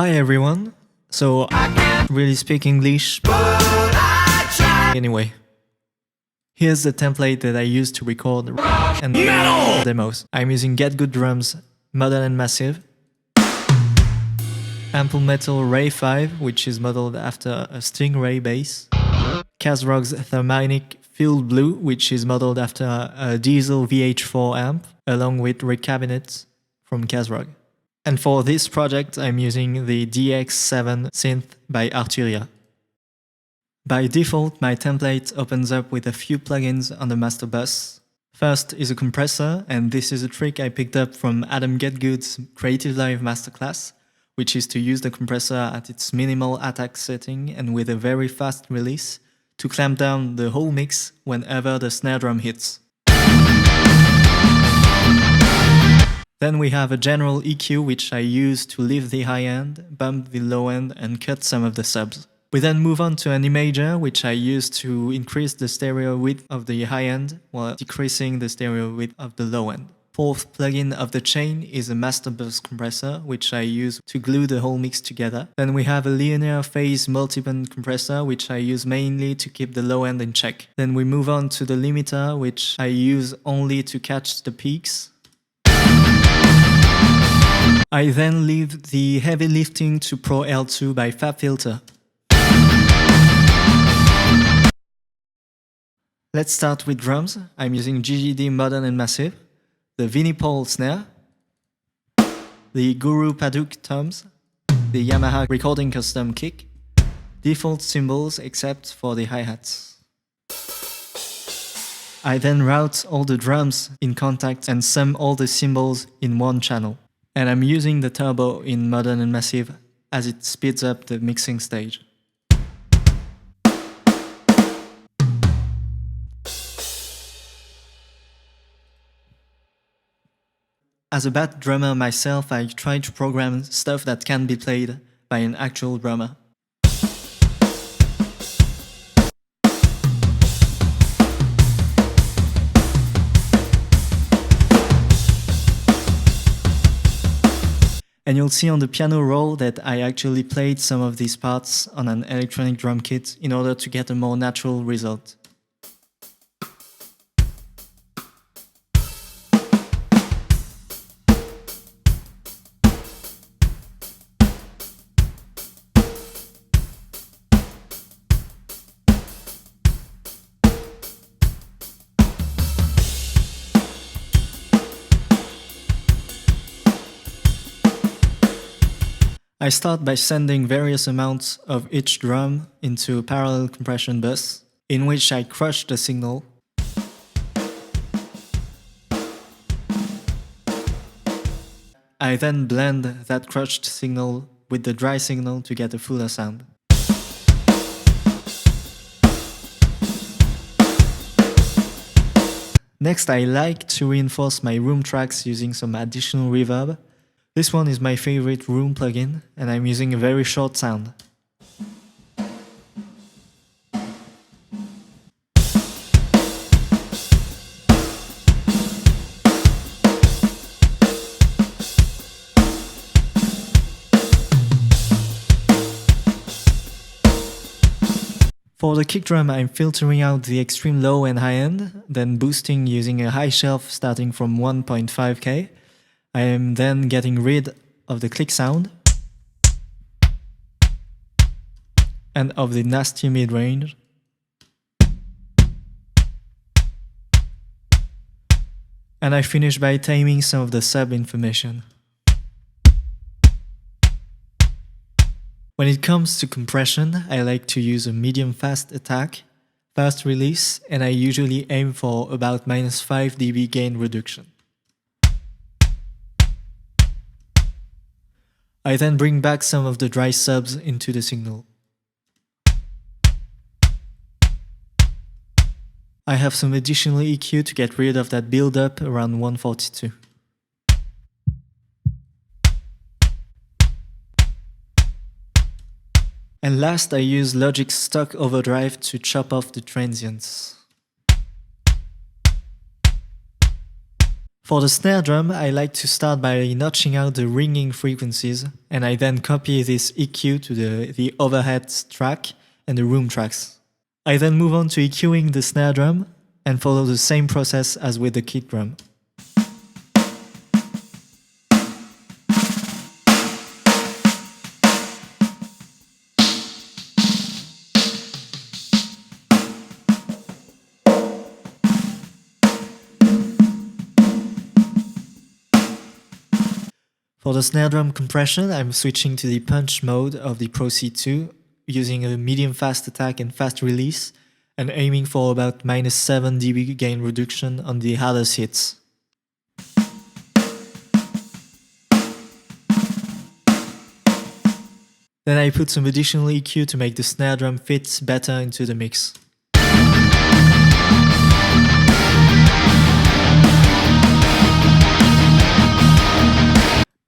Hi everyone. So I can't really speak English, but I try. Anyway, here's the template that I use to record and metal demos. I'm using Getgood drums, modern and massive. Ample Metal Ray 5, which is modeled after a Stingray bass. Kazrog's Thermionik Field Blue, which is modeled after a diesel VH4 amp, along with Recabinet from Kazrog. And for this project, I'm using the DX7 synth by Arturia. By default, my template opens up with a few plugins on the master bus. First is a compressor, and this is a trick I picked up from Adam Getgood's Creative Live Masterclass, which is to use the compressor at its minimal attack setting and with a very fast release to clamp down the whole mix whenever the snare drum hits. Then we have a general EQ which I use to lift the high end, bump the low end and cut some of the subs. We then move on to an imager which I use to increase the stereo width of the high end while decreasing the stereo width of the low end. Fourth plugin of the chain is a master bus compressor which I use to glue the whole mix together. Then we have a linear phase multiband compressor which I use mainly to keep the low end in check. Then we move on to the limiter which I use only to catch the peaks. I then leave the heavy lifting to Pro L2 by FabFilter. Let's start with drums. I'm using GGD Modern and Massive, the Vinnie Paul snare, the Guru Paduk toms, the Yamaha Recording Custom kick, default cymbals except for the hi-hats. I then route all the drums in Kontakt and sum all the cymbals in one channel. And I'm using the turbo in Modern and Massive as it speeds up the mixing stage. As a bad drummer myself, I try to program stuff that can be played by an actual drummer. And you'll see on the piano roll that I actually played some of these parts on an electronic drum kit in order to get a more natural result. I start by sending various amounts of each drum into a parallel compression bus, in which I crush the signal. I then blend that crushed signal with the dry signal to get a fuller sound. Next, I like to reinforce my room tracks using some additional reverb. This one is my favorite room plugin, and I'm using a very short sound. For the kick drum, I'm filtering out the extreme low and high end, then boosting using a high shelf starting from 1.5K. I am then getting rid of the click sound and of the nasty mid-range. And I finish by taming some of the sub information. When it comes to compression, I like to use a medium fast attack, fast release, and I usually aim for about -5 dB gain reduction. I then bring back some of the dry subs into the signal. I have some additional EQ to get rid of that build-up around 142. And last, I use Logic's stock overdrive to chop off the transients. For the snare drum, I like to start by notching out the ringing frequencies, and I then copy this EQ to the overhead track and the room tracks. I then move on to EQing the snare drum and follow the same process as with the kick drum. For the snare drum compression, I'm switching to the punch mode of the Pro C2, using a medium fast attack and fast release, and aiming for about -7 dB gain reduction on the hardest hits. Then I put some additional EQ to make the snare drum fit better into the mix.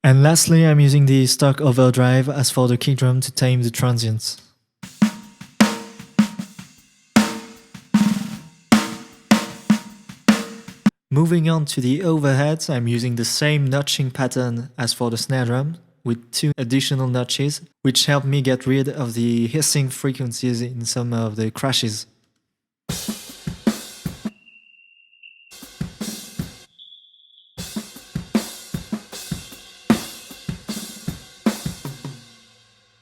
And lastly, I'm using the stock overdrive as for the kick drum to tame the transients. Moving on to the overheads, I'm using the same notching pattern as for the snare drum, with 2 additional notches, which help me get rid of the hissing frequencies in some of the crashes.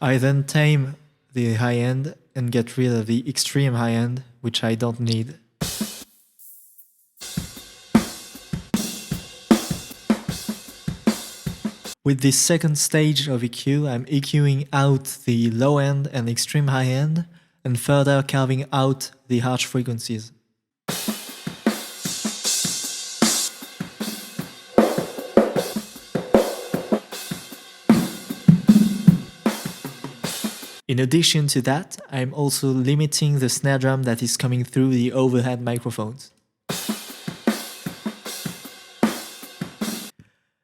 I then tame the high end and get rid of the extreme high end, which I don't need. With this second stage of EQ, I'm EQing out the low end and extreme high end, and further carving out the harsh frequencies. In addition to that, I'm also limiting the snare drum that is coming through the overhead microphones.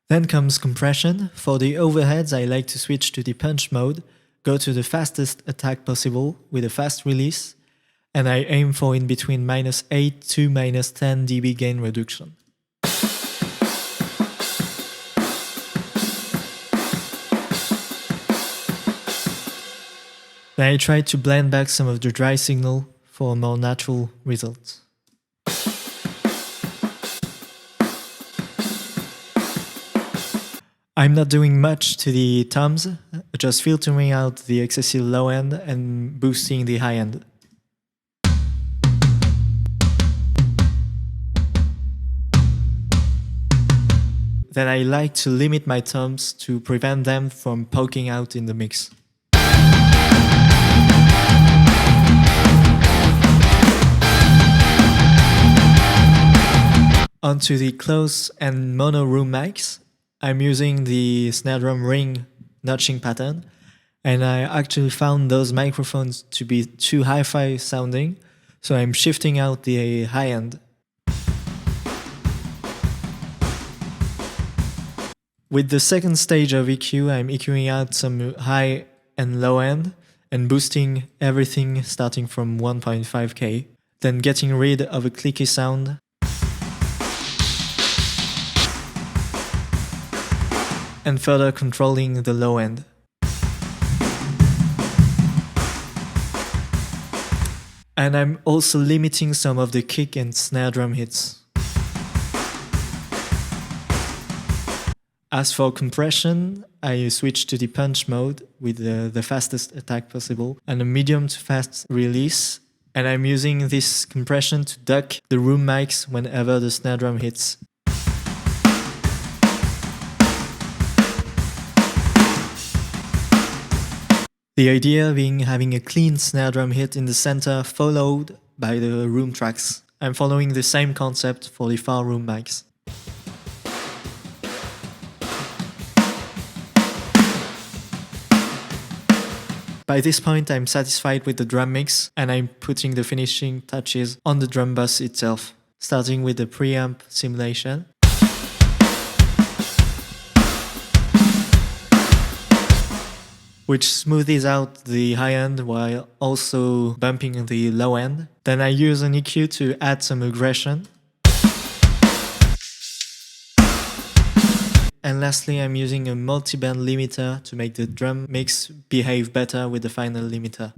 Then comes compression. For the overheads, I like to switch to the punch mode, go to the fastest attack possible with a fast release, and I aim for in between -8 to -10 dB gain reduction. Then I try to blend back some of the dry signal for a more natural result. I'm not doing much to the toms, just filtering out the excessive low end and boosting the high end. Then I like to limit my toms to prevent them from poking out in the mix. Onto the close and mono room mics, I'm using the snare drum ring notching pattern, and I actually found those microphones to be too hi-fi sounding, so I'm shifting out the high end. With the second stage of EQ, I'm EQing out some high and low end, and boosting everything starting from 1.5K, then getting rid of a clicky sound, and further controlling the low end. And I'm also limiting some of the kick and snare drum hits. As for compression, I switch to the punch mode with the fastest attack possible and a medium to fast release, and I'm using this compression to duck the room mics whenever the snare drum hits. The idea being having a clean snare drum hit in the center followed by the room tracks. I'm following the same concept for the far room mics. By this point I'm satisfied with the drum mix and I'm putting the finishing touches on the drum bus itself, starting with the preamp simulation. Which smoothes out the high end while also bumping the low end. Then I use an EQ to add some aggression. And lastly, I'm using a multi-band limiter to make the drum mix behave better with the final limiter.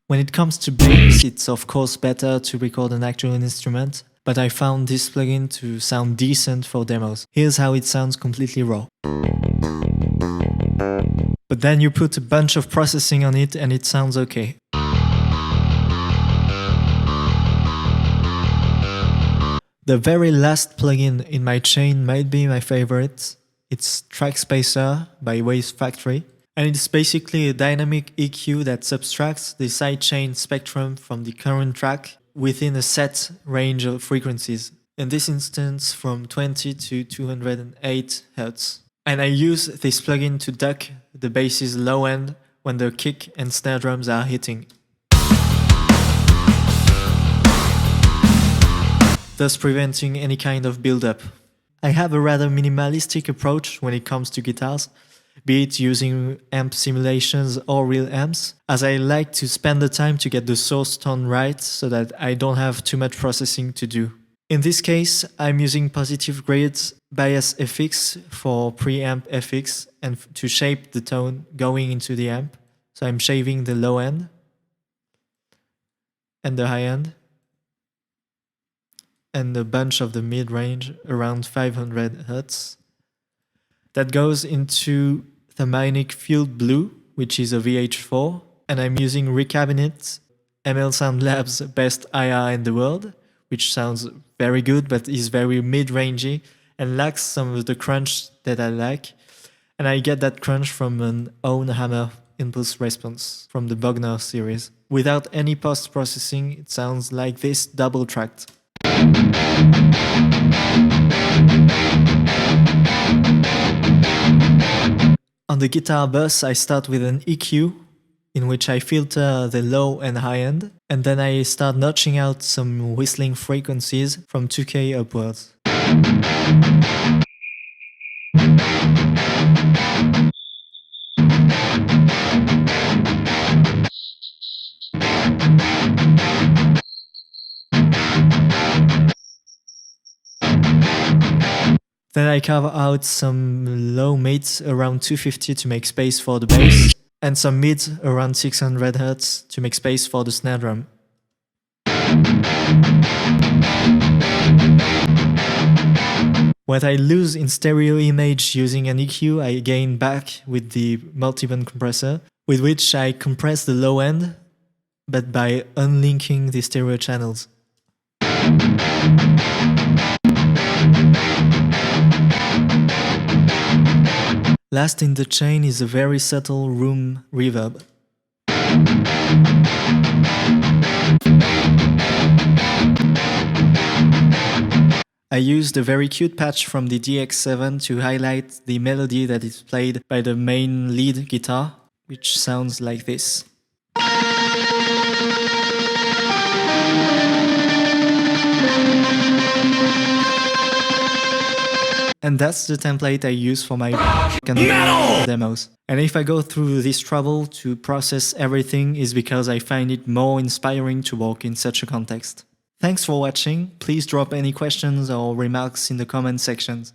When it comes to bass, it's of course better to record an actual instrument, but I found this plugin to sound decent for demos. Here's how it sounds completely raw. But then you put a bunch of processing on it and it sounds okay. The very last plugin in my chain might be my favorite. It's Track Spacer by Waves Factory. And it's basically a dynamic EQ that subtracts the sidechain spectrum from the current track within a set range of frequencies. In this instance, from 20 to 208 Hz. And I use this plugin to duck the bass's low end when the kick and snare drums are hitting, thus preventing any kind of build-up. I have a rather minimalistic approach when it comes to guitars, be it using amp simulations or real amps, as I like to spend the time to get the source tone right so that I don't have too much processing to do. In this case, I'm using Positive Grid's Bias FX for preamp FX and to shape the tone going into the amp. So I'm shaving the low end and the high end and a bunch of the mid-range around 500 Hz. That goes into Thermionik Field Blue, which is a VH4, and I'm using Recabinet, ML Sound Lab's best IR in the world, which sounds very good but is very mid-rangey and lacks some of the crunch that I like. And I get that crunch from an Ownhammer impulse response from the Bogner series. Without any post-processing, it sounds like this double-tracked. On the guitar bus, I start with an EQ, in which I filter the low and high end, and then I start notching out some whistling frequencies from 2K upwards. Then I carve out some low mids around 250 to make space for the bass, and some mids around 600 Hz to make space for the snare drum. What I lose in stereo image using an EQ, I gain back with the multiband compressor, with which I compress the low end, but by unlinking the stereo channels. Last in the chain is a very subtle room reverb. I used a very cute patch from the DX7 to highlight the melody that is played by the main lead guitar, which sounds like this. And that's the template I use for my demos. And if I go through this trouble to process everything, is because I find it more inspiring to work in such a context. Thanks for watching. Please drop any questions or remarks in the comment sections.